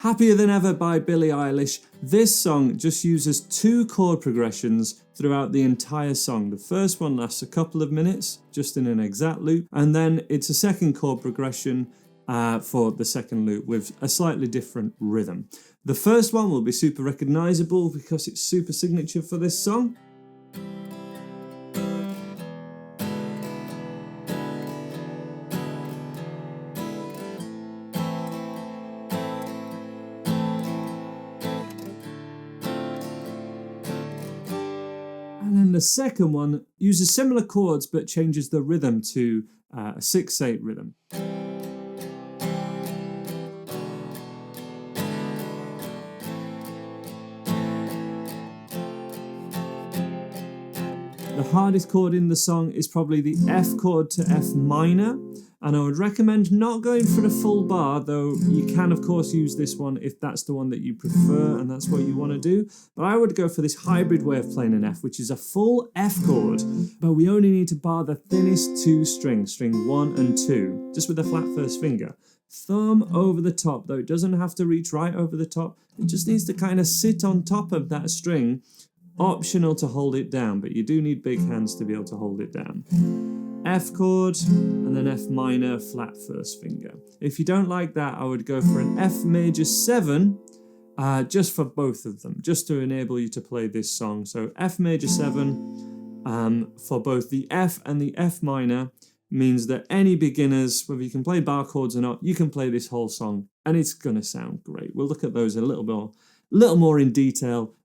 Happier Than Ever by Billie Eilish. This song just uses 2 chord progressions throughout the entire song. The first one lasts a couple of minutes, just in an exact loop, and then it's a second chord progression for the second loop with a slightly different rhythm. The first one will be super recognisable because it's super signature for this song. And then the second one uses similar chords but changes the rhythm to a 6/8 rhythm. The hardest chord in the song is probably the F chord to F minor, and I would recommend not going for the full bar, though you can of course use this one if that's the one that you prefer and that's what you want to do. But I would go for this hybrid way of playing an F, which is a full F chord, but we only need to bar the thinnest 2 strings, string 1 and 2, just with the flat first finger. Thumb over the top, though it doesn't have to reach right over the top, it just needs to kind of sit on top of that string. Optional to hold it down, but you do need big hands to be able to hold it down. F chord, and then F minor, flat first finger. If you don't like that, I would go for an F major 7, just for both of them, just to enable you to play this song. So F major 7 for both the F and the F minor means that any beginners, whether you can play bar chords or not, you can play this whole song, and it's gonna sound great. We'll look at those a little more in detail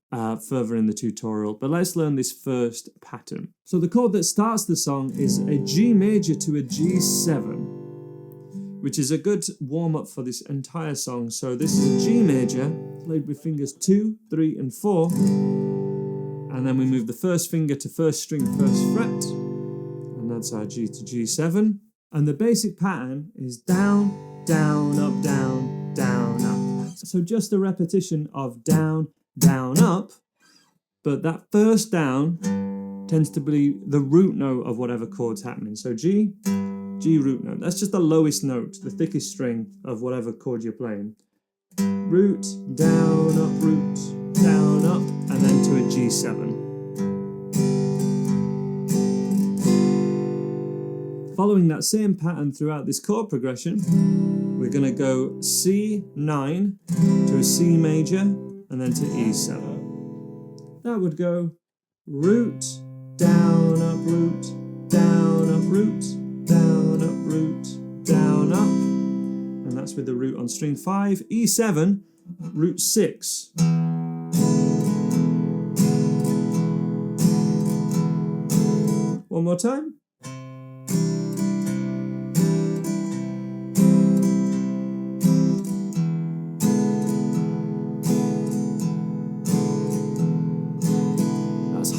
further in the tutorial, but let's learn this first pattern. So the chord that starts the song is a G major to a G7, which is a good warm-up for this entire song. So this is a G major, played with fingers 2, 3 and 4, and then we move the first finger to first string, first fret, and that's our G to G7. And the basic pattern is down, down, up, down, down, up. So just a repetition of down, down, up, but that first down tends to be the root note of whatever chord's happening. So G, G root note. That's just the lowest note, the thickest string of whatever chord you're playing. Root, down, up, and then to a G7. Following that same pattern throughout this chord progression, we're going to go C9 to a C major, and then to E7. That would go root, down, up, root, down, up, root, down, up, root, down, up. And that's with the root on string 5. E7, root 6. One more time.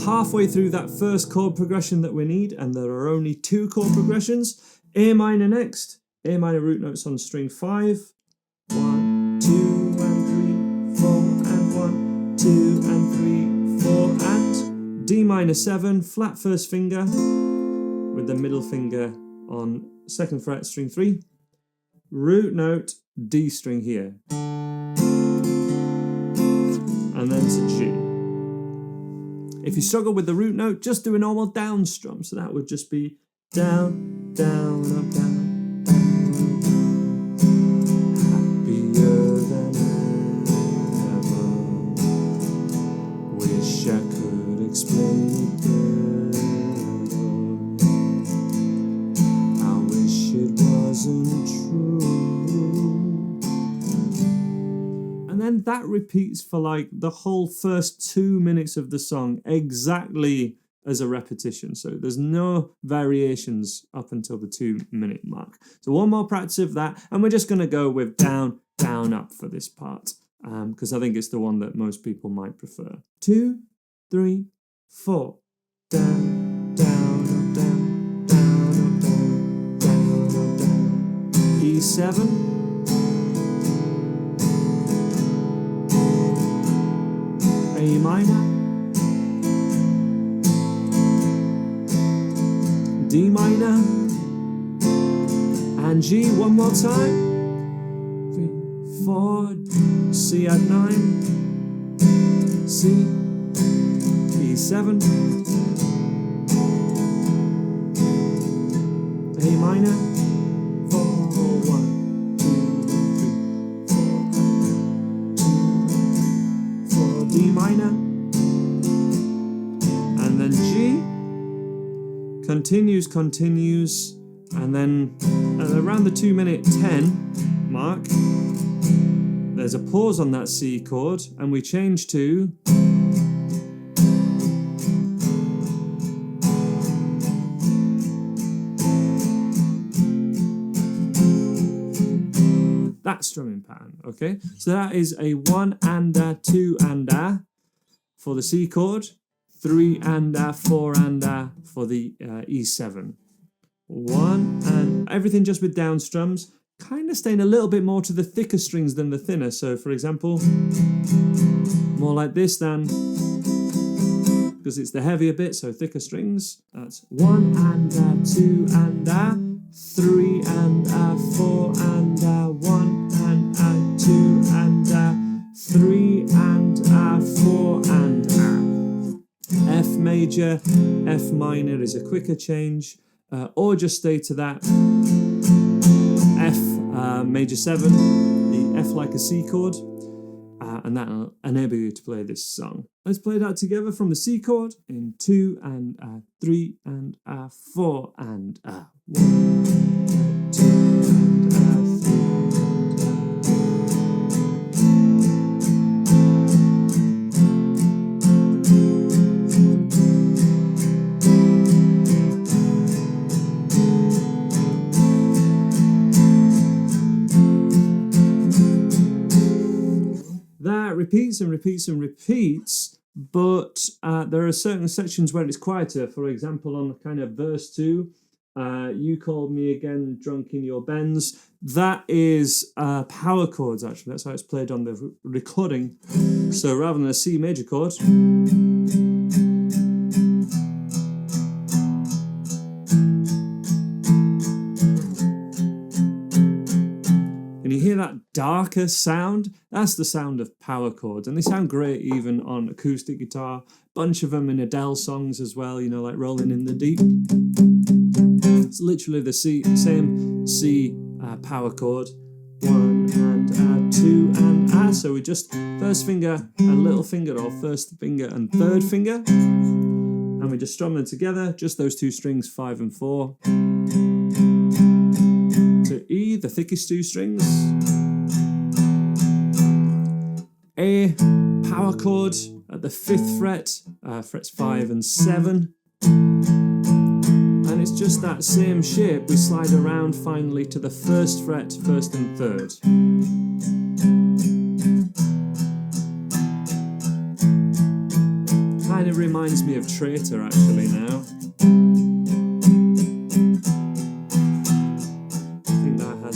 Halfway through that first chord progression that we need, and there are only 2 chord progressions. A minor next, A minor root notes on string 5. 1, 2 and 3, 4 and 1, 2 and 3, 4 and D minor 7, flat first finger with the middle finger on 2nd fret, string 3. Root note, D string here, and then to G. If you struggle with the root note, just do a normal down strum. So that would just be down, down, up, down, down. Happier than ever. Wish I could explain it better. I wish it wasn't true. And then that repeats for like the whole first 2 minutes of the song, exactly as a repetition. So there's no variations up until the 2-minute mark. So one more practice of that, and we're just going to go with down, down, up for this part, because I think it's the one that most people might prefer. 2, 3, 4. Down, down, up, down, down, up, down, down, up, down. E7. A minor, D minor, and G one more time. 3, 4, C add 9, C, E7, A minor, 4, 1, 2, 3, 4, 2, 3, 4, D minor, and then G, continues, and then at around the 2:10 mark, there's a pause on that C chord, and we change to that strumming pattern, okay? So that is a 1 and a 2 and a for the C chord, 3 and a 4 and a for the E7. 1 and everything just with down strums, kind of staying a little bit more to the thicker strings than the thinner. So for example, more like this than, because it's the heavier bit, so thicker strings. That's 1 and a 2 and a 3 and a 4 and a 1 and a 2 and a 3 and a 4 and a. F major, F minor is a quicker change, or just stay to that F major 7, the F like a C chord, and that'll enable you to play this song. Let's play that together from the C chord in 2 and 3 and 4 and 1, 2 and 3. That repeats and repeats and repeats, but there are certain sections where it's quieter. For example, on kind of verse 2, you called me again drunk in your Benz. That is power chords, actually. That's how it's played on the recording. So rather than a C major chord, can you hear that darker sound? That's the sound of power chords, and they sound great even on acoustic guitar. Bunch of them in Adele songs as well, you know, like Rolling in the Deep. It's literally the same C power chord. 1 and 2 and so we just first finger and little finger, or first finger and third finger, and we just strum them together, just those two strings, 5 and 4. To E, the thickest two strings. A power chord at the 5th fret, frets 5 and 7. And it's just that same shape. We slide around finally to the 1st fret, 1st and 3rd. Kind of reminds me of Traitor actually now.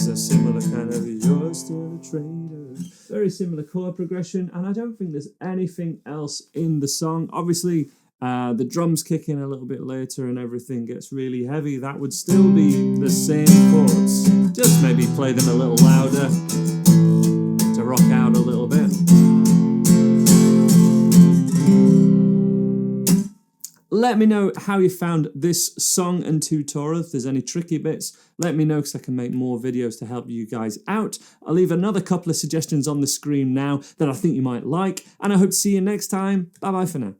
A similar kind of "you're still a traitor," very similar chord progression, and I don't think there's anything else in the song. Obviously, the drums kick in a little bit later and everything gets really heavy. That would still be the same chords, just maybe play them a little louder to rock out a little bit. Let me know how you found this song and tutorial. If there's any tricky bits, let me know, because I can make more videos to help you guys out. I'll leave another couple of suggestions on the screen now that I think you might like, and I hope to see you next time. Bye bye for now.